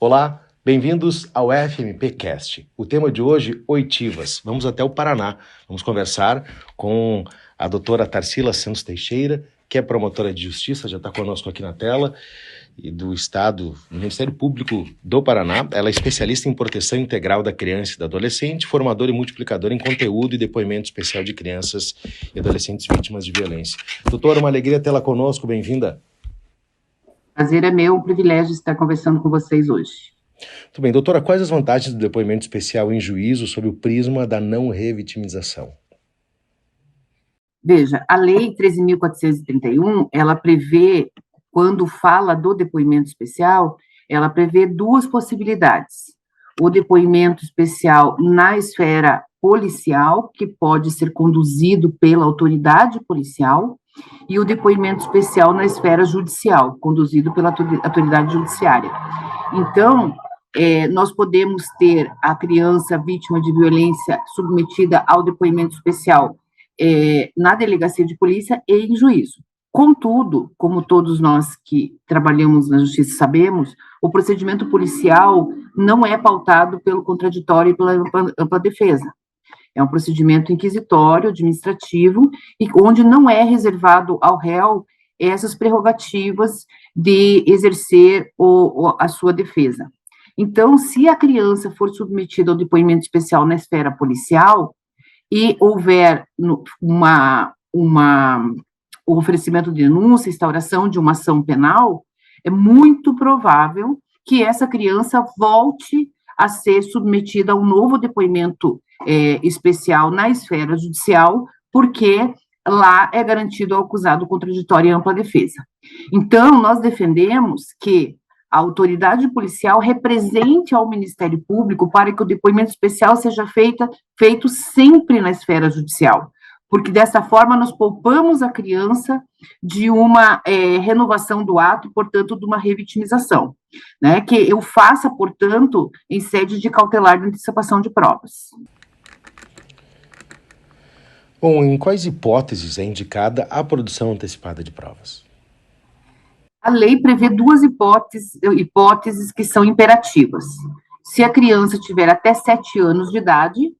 Olá, bem-vindos ao FMPcast. O tema de hoje, oitivas. Vamos até o Paraná. Vamos conversar com a doutora Tarsila Santos Teixeira, que é promotora de justiça, já está conosco aqui na tela, e do Estado, do Ministério Público do Paraná. Ela é especialista em proteção integral da criança e do adolescente, formadora e multiplicadora em conteúdo e depoimento especial de crianças e adolescentes vítimas de violência. Doutora, uma alegria tê-la conosco, bem-vinda. Prazer é meu, um privilégio estar conversando com vocês hoje. Muito bem, doutora, quais as vantagens do depoimento especial em juízo sob o prisma da não revitimização? Veja, a Lei 13.431, ela prevê, quando fala do depoimento especial, ela prevê duas possibilidades. O depoimento especial na esfera policial, que pode ser conduzido pela autoridade policial, e o depoimento especial na esfera judicial, conduzido pela autoridade judiciária. Então, nós podemos ter a criança vítima de violência submetida ao depoimento especial na delegacia de polícia e em juízo. Contudo, como todos nós que trabalhamos na justiça sabemos, o procedimento policial não é pautado pelo contraditório e pela ampla defesa. É um procedimento inquisitório, administrativo, e onde não é reservado ao réu essas prerrogativas de exercer a sua defesa. Então, se a criança for submetida ao depoimento especial na esfera policial e houver o oferecimento de denúncia, instauração de uma ação penal, é muito provável que essa criança volte a ser submetida a um novo depoimento especial na esfera judicial, porque lá é garantido ao acusado contraditório e ampla defesa. Então, nós defendemos que a autoridade policial represente ao Ministério Público para que o depoimento especial seja feito sempre na esfera judicial, porque dessa forma nós poupamos a criança de uma renovação do ato, portanto, de uma revitimização, né, que eu faça, portanto, em sede de cautelar de antecipação de provas. Bom, em quais hipóteses é indicada a produção antecipada de provas? A lei prevê duas hipóteses que são imperativas. Se a criança tiver até 7 anos de idade,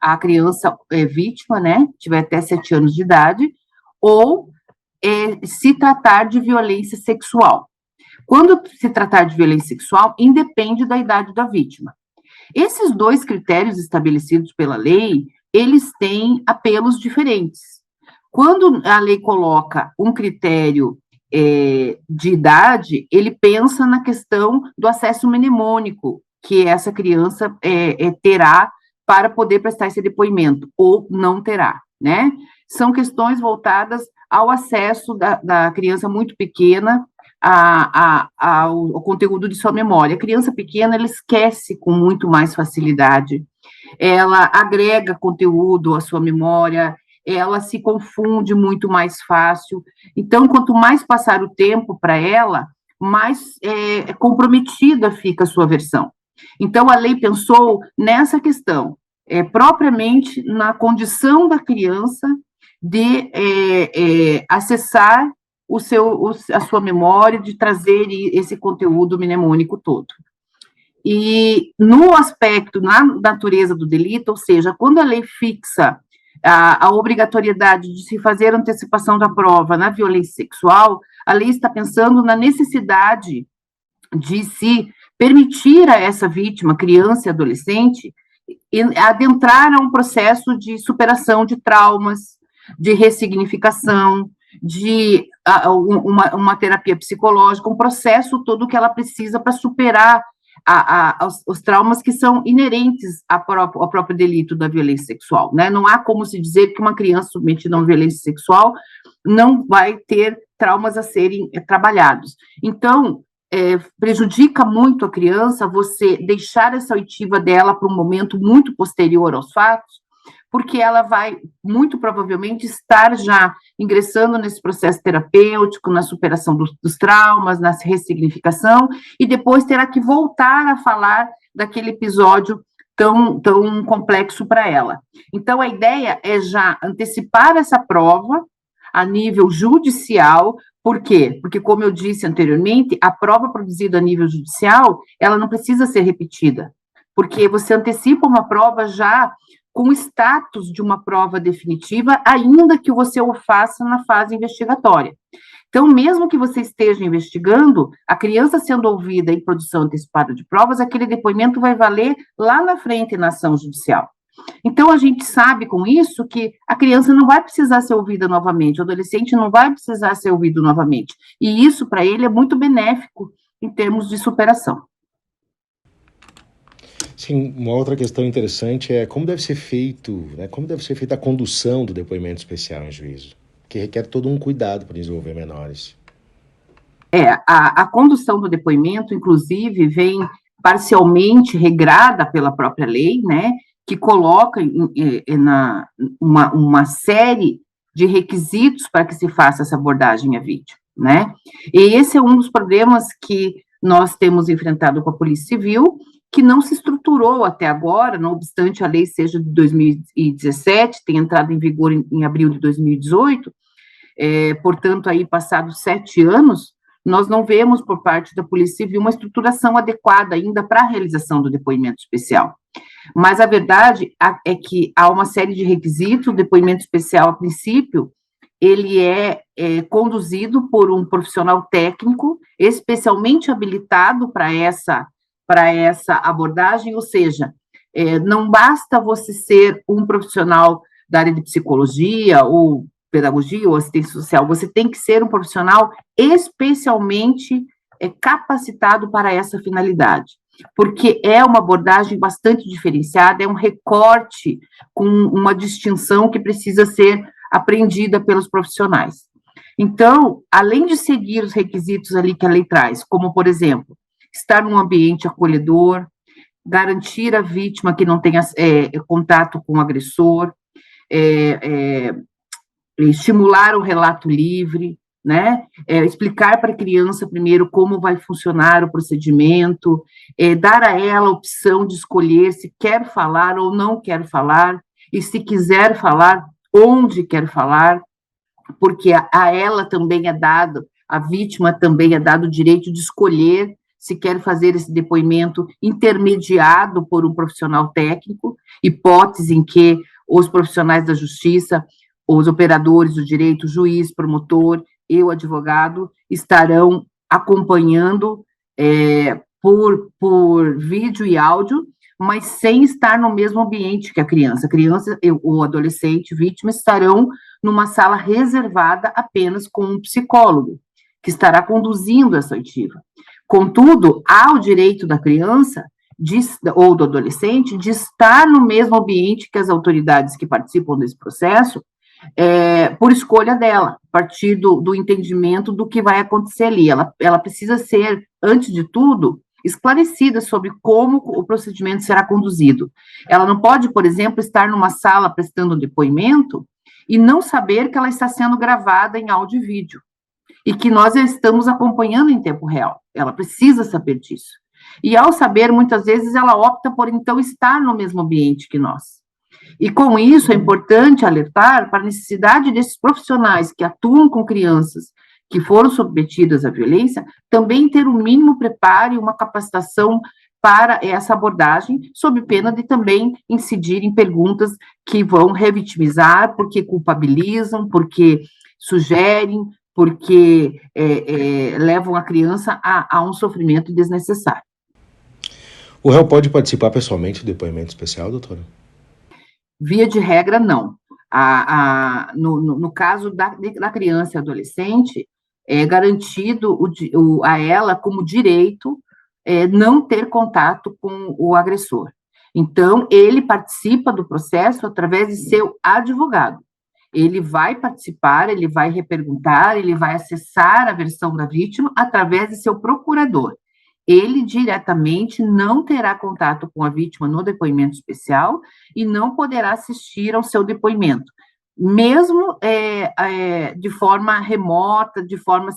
a criança vítima, né, tiver até 7 anos de idade, ou se tratar de violência sexual. Quando se tratar de violência sexual, independe da idade da vítima. Esses dois critérios estabelecidos pela lei, eles têm apelos diferentes. Quando a lei coloca um critério de idade, ele pensa na questão do acesso mnemônico que essa criança terá para poder prestar esse depoimento, ou não terá, né? São questões voltadas ao acesso da criança muito pequena ao conteúdo de sua memória. A criança pequena, ela esquece com muito mais facilidade, ela agrega conteúdo à sua memória, ela se confunde muito mais fácil. Então, quanto mais passar o tempo para ela, mais comprometida fica a sua versão. Então, a lei pensou nessa questão, propriamente na condição da criança de acessar a sua memória, de trazer esse conteúdo mnemônico todo. E no aspecto, na natureza do delito, ou seja, quando a lei fixa a obrigatoriedade de se fazer antecipação da prova na violência sexual, a lei está pensando na necessidade de se permitir a essa vítima, criança e adolescente, adentrar a um processo de superação de traumas, de ressignificação, de uma terapia psicológica, um processo todo que ela precisa para superar os traumas que são inerentes ao próprio delito da violência sexual, né? Não há como se dizer que uma criança submetida a uma violência sexual não vai ter traumas a serem trabalhados. Então, prejudica muito a criança você deixar essa oitiva dela para um momento muito posterior aos fatos, porque ela vai, muito provavelmente, estar já ingressando nesse processo terapêutico, na superação dos traumas, na ressignificação, e depois terá que voltar a falar daquele episódio tão complexo para ela. Então, a ideia é já antecipar essa prova a nível judicial, Por quê? Porque, como eu disse anteriormente, a prova produzida a nível judicial, ela não precisa ser repetida, porque você antecipa uma prova já com status de uma prova definitiva, ainda que você o faça na fase investigatória. Então, mesmo que você esteja investigando, a criança sendo ouvida em produção antecipada de provas, aquele depoimento vai valer lá na frente na ação judicial. Então, a gente sabe com isso que a criança não vai precisar ser ouvida novamente, o adolescente não vai precisar ser ouvido novamente. E isso, para ele, é muito benéfico em termos de superação. Sim, uma outra questão interessante é como deve ser feito, né, como deve ser feita a condução do depoimento especial em juízo, que requer todo um cuidado para desenvolver menores. A condução do depoimento, inclusive, vem parcialmente regrada pela própria lei, né, que coloca uma série de requisitos para que se faça essa abordagem à vítima, né? E esse é um dos problemas que nós temos enfrentado com a Polícia Civil, que não se estruturou até agora, não obstante a lei seja de 2017, tenha entrado em vigor em abril de 2018, portanto, aí passados 7 anos, nós não vemos por parte da Polícia Civil uma estruturação adequada ainda para a realização do depoimento especial. Mas a verdade é que há uma série de requisitos, o depoimento especial, a princípio, ele é conduzido por um profissional técnico, especialmente habilitado para essa abordagem, ou seja, não basta você ser um profissional da área de psicologia ou pedagogia ou assistência social, você tem que ser um profissional especialmente capacitado para essa finalidade, porque é uma abordagem bastante diferenciada, é um recorte com uma distinção que precisa ser aprendida pelos profissionais. Então, além de seguir os requisitos ali que a lei traz, como, por exemplo, estar num ambiente acolhedor, garantir à vítima que não tenha contato com o agressor, estimular o relato livre, né? Explicar para a criança primeiro como vai funcionar o procedimento, dar a ela a opção de escolher se quer falar ou não quer falar, e se quiser falar, onde quer falar, porque a ela também é dado, a vítima também é dado o direito de escolher se quer fazer esse depoimento intermediado por um profissional técnico, hipótese em que os profissionais da justiça, os operadores do direito, o juiz, promotor e o advogado estarão acompanhando por vídeo e áudio, mas sem estar no mesmo ambiente que a criança. A criança e o adolescente, vítima, estarão numa sala reservada apenas com um psicólogo, que estará conduzindo essa oitiva. Contudo, há o direito da criança ou do adolescente de estar no mesmo ambiente que as autoridades que participam desse processo, por escolha dela, a partir do entendimento do que vai acontecer ali. Ela precisa ser, antes de tudo, esclarecida sobre como o procedimento será conduzido. Ela não pode, por exemplo, estar numa sala prestando um depoimento e não saber que ela está sendo gravada em áudio e vídeo, e que nós estamos acompanhando em tempo real. Ela precisa saber disso. E, ao saber, muitas vezes, ela opta por, então, estar no mesmo ambiente que nós. E, com isso, é importante alertar para a necessidade desses profissionais que atuam com crianças que foram submetidas à violência, também ter o mínimo preparo e uma capacitação para essa abordagem, sob pena de também incidir em perguntas que vão revitimizar, porque culpabilizam, porque sugerem, porque levam a criança a um sofrimento desnecessário. O réu pode participar pessoalmente do depoimento especial, doutora? Via de regra, não. No caso da criança e adolescente, é garantido a ela como direito não ter contato com o agressor. Então, ele participa do processo através de seu advogado. Ele vai participar, ele vai reperguntar, ele vai acessar a versão da vítima através de seu procurador. Ele diretamente não terá contato com a vítima no depoimento especial e não poderá assistir ao seu depoimento, mesmo de forma remota, de forma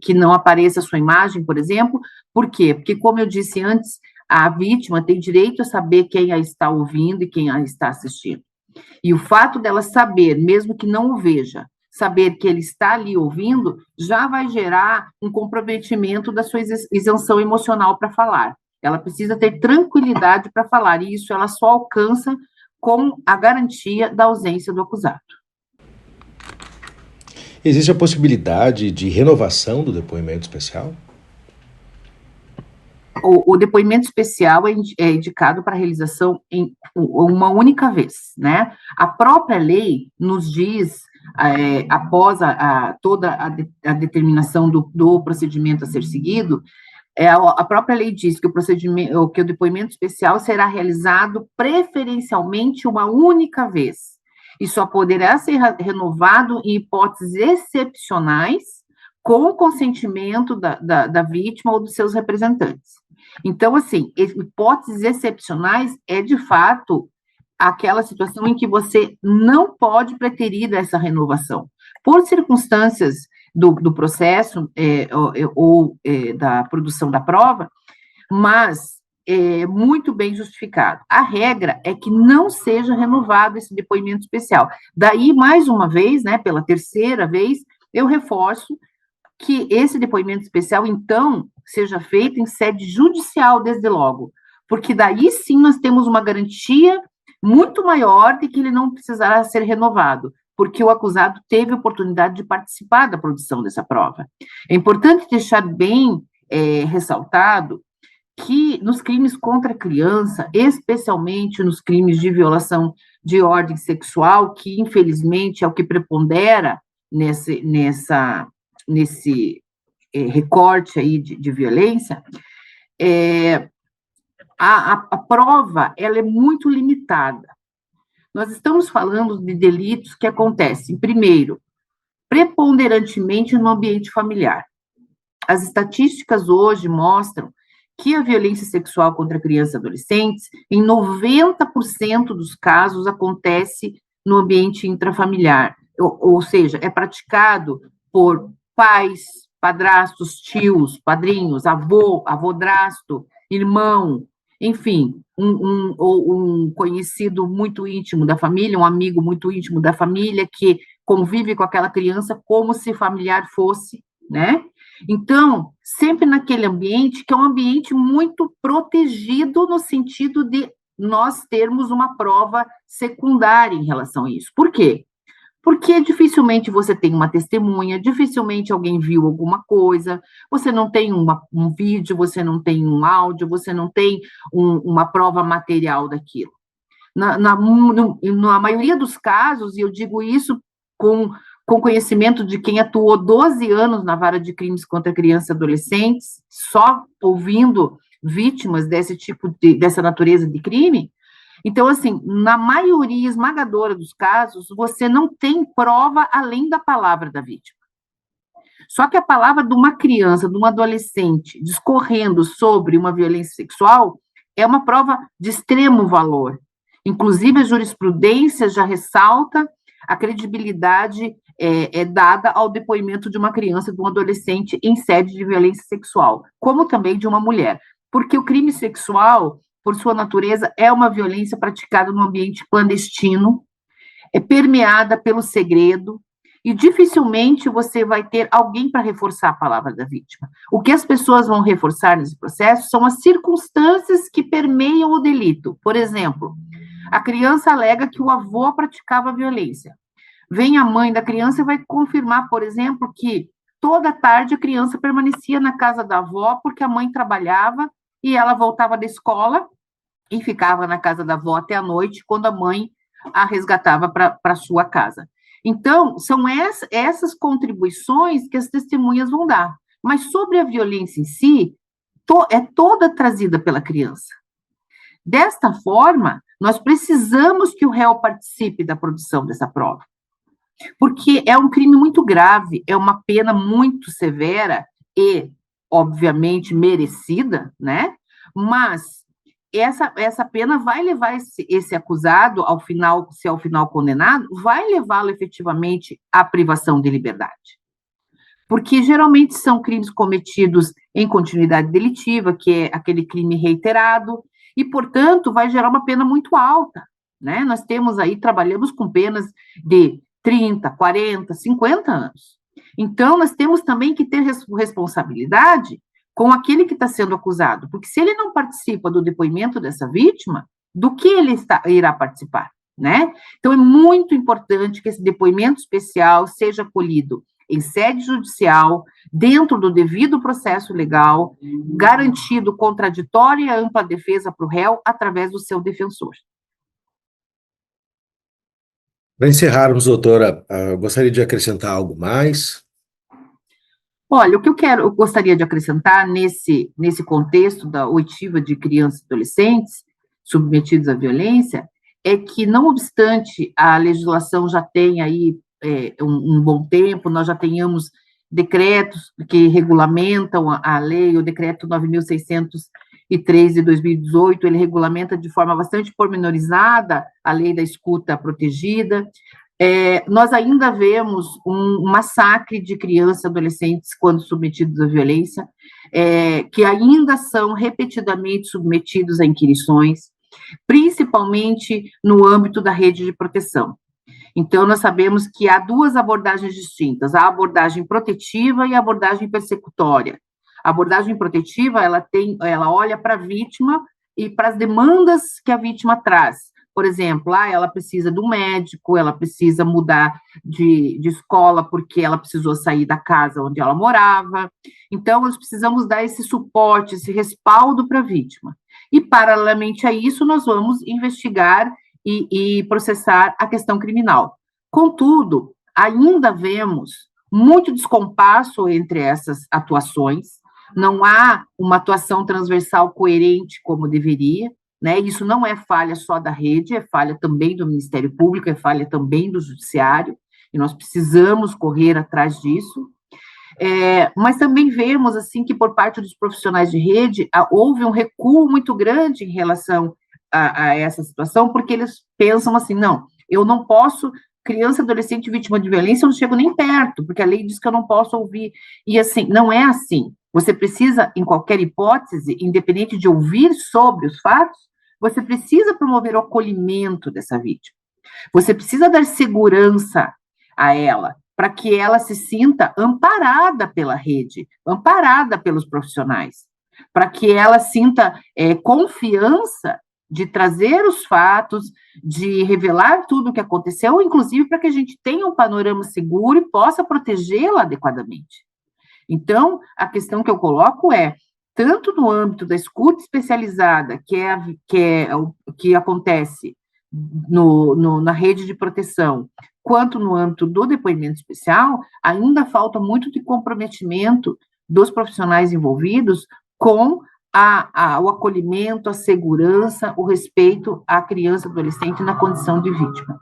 que não apareça a sua imagem, por exemplo. Por quê? Porque, como eu disse antes, a vítima tem direito a saber quem a está ouvindo e quem a está assistindo. E o fato dela saber, mesmo que não o veja, saber que ele está ali ouvindo, já vai gerar um comprometimento da sua isenção emocional para falar. Ela precisa ter tranquilidade para falar, e isso ela só alcança com a garantia da ausência do acusado. Existe a possibilidade de renovação do depoimento especial? O depoimento especial é indicado para realização em uma única vez, né? A própria lei nos diz, após toda a determinação do procedimento a ser seguido, a própria lei diz que o depoimento especial será realizado preferencialmente uma única vez e só poderá ser renovado em hipóteses excepcionais com o consentimento da vítima ou dos seus representantes. Então, assim, hipóteses excepcionais é, de fato, aquela situação em que você não pode preterir essa renovação. Por circunstâncias do processo ou da produção da prova, mas é muito bem justificado. A regra é que não seja renovado esse depoimento especial. Daí, mais uma vez, né, pela terceira vez, eu reforço que esse depoimento especial, então, seja feito em sede judicial, desde logo, porque daí sim nós temos uma garantia muito maior de que ele não precisará ser renovado, porque o acusado teve oportunidade de participar da produção dessa prova. É importante deixar bem ressaltado que nos crimes contra a criança, especialmente nos crimes de violação de ordem sexual, que infelizmente é o que prepondera nesse recorte aí de violência, a prova ela é muito limitada. Nós estamos falando de delitos que acontecem, primeiro, preponderantemente no ambiente familiar. As estatísticas hoje mostram que a violência sexual contra crianças e adolescentes, em 90% dos casos, acontece no ambiente intrafamiliar, ou seja, é praticado por pais, padrastos, tios, padrinhos, avodrasto, irmão, enfim, um conhecido muito íntimo da família, um amigo muito íntimo da família que convive com aquela criança como se familiar fosse, né? Então, sempre naquele ambiente que é um ambiente muito protegido no sentido de nós termos uma prova secundária em relação a isso. Por quê? Porque dificilmente você tem uma testemunha, dificilmente alguém viu alguma coisa, você não tem um vídeo, você não tem um áudio, você não tem uma prova material daquilo. Na maioria dos casos, e eu digo isso com conhecimento de quem atuou 12 anos na vara de crimes contra crianças e adolescentes, só ouvindo vítimas dessa natureza de crime. Então, assim, na maioria esmagadora dos casos, você não tem prova além da palavra da vítima. Só que a palavra de uma criança, de um adolescente, discorrendo sobre uma violência sexual, é uma prova de extremo valor. Inclusive, a jurisprudência já ressalta a credibilidade dada ao depoimento de uma criança, de um adolescente em sede de violência sexual, como também de uma mulher. Porque o crime sexual, por sua natureza, é uma violência praticada no ambiente clandestino, é permeada pelo segredo, e dificilmente você vai ter alguém para reforçar a palavra da vítima. O que as pessoas vão reforçar nesse processo são as circunstâncias que permeiam o delito. Por exemplo, a criança alega que o avô praticava violência. Vem a mãe da criança e vai confirmar, por exemplo, que toda tarde a criança permanecia na casa da avó porque a mãe trabalhava e ela voltava da escola e ficava na casa da avó até a noite, quando a mãe a resgatava para sua casa. Então, são essas contribuições que as testemunhas vão dar. Mas sobre a violência em si, é toda trazida pela criança. Desta forma, nós precisamos que o réu participe da produção dessa prova. Porque é um crime muito grave, é uma pena muito severa e, obviamente, merecida, né? Mas essa pena vai levar esse acusado, se ao final condenado, vai levá-lo efetivamente à privação de liberdade. Porque geralmente são crimes cometidos em continuidade delitiva, que é aquele crime reiterado, e, portanto, vai gerar uma pena muito alta, né? Nós temos aí, trabalhamos com penas de 30, 40, 50 anos. Então, nós temos também que ter responsabilidade com aquele que está sendo acusado, porque se ele não participa do depoimento dessa vítima, do que ele irá participar, né? Então, é muito importante que esse depoimento especial seja colhido em sede judicial, dentro do devido processo legal, garantido contraditória e ampla defesa para o réu através do seu defensor. Para encerrarmos, doutora, gostaria de acrescentar algo mais? Olha, o que eu gostaria de acrescentar nesse contexto da oitiva de crianças e adolescentes submetidos à violência é que, não obstante a legislação já tenha aí um bom tempo, nós já tenhamos decretos que regulamentam a lei, o decreto 9.603 de 2018, ele regulamenta de forma bastante pormenorizada a lei da escuta protegida. Nós ainda vemos um massacre de crianças e adolescentes quando submetidos à violência, que ainda são repetidamente submetidos a inquirições, principalmente no âmbito da rede de proteção. Então, nós sabemos que há duas abordagens distintas, a abordagem protetiva e a abordagem persecutória. A abordagem protetiva, ela olha para a vítima e para as demandas que a vítima traz. Por exemplo, ela precisa do médico, ela precisa mudar de escola porque ela precisou sair da casa onde ela morava. Então, nós precisamos dar esse suporte, esse respaldo para a vítima. E, paralelamente a isso, nós vamos investigar e processar a questão criminal. Contudo, ainda vemos muito descompasso entre essas atuações, não há uma atuação transversal coerente como deveria, né? Isso não é falha só da rede, é falha também do Ministério Público, é falha também do Judiciário, e nós precisamos correr atrás disso. Mas também vemos assim que, por parte dos profissionais de rede, houve um recuo muito grande em relação a essa situação, porque eles pensam assim, não, eu não posso, criança, adolescente, vítima de violência, eu não chego nem perto, porque a lei diz que eu não posso ouvir, e assim, não é assim. Você precisa, em qualquer hipótese, independente de ouvir sobre os fatos, você precisa promover o acolhimento dessa vítima. Você precisa dar segurança a ela, para que ela se sinta amparada pela rede, amparada pelos profissionais, para que ela sinta confiança de trazer os fatos, de revelar tudo o que aconteceu, inclusive para que a gente tenha um panorama seguro e possa protegê-la adequadamente. Então, a questão que eu coloco tanto no âmbito da escuta especializada, que acontece na rede de proteção, quanto no âmbito do depoimento especial, ainda falta muito de comprometimento dos profissionais envolvidos com o acolhimento, a segurança, o respeito à criança e adolescente na condição de vítima.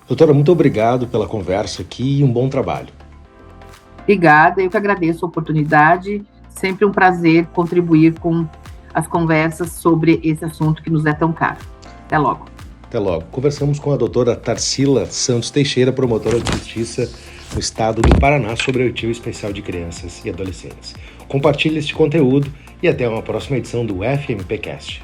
Doutora, muito obrigado pela conversa aqui e um bom trabalho. Obrigada, eu que agradeço a oportunidade, sempre um prazer contribuir com as conversas sobre esse assunto que nos é tão caro. Até logo. Até logo. Conversamos com a doutora Tarsila Santos Teixeira, promotora de justiça no estado do Paraná, sobre a oitiva especial de crianças e adolescentes. Compartilhe este conteúdo e até uma próxima edição do FMPcast.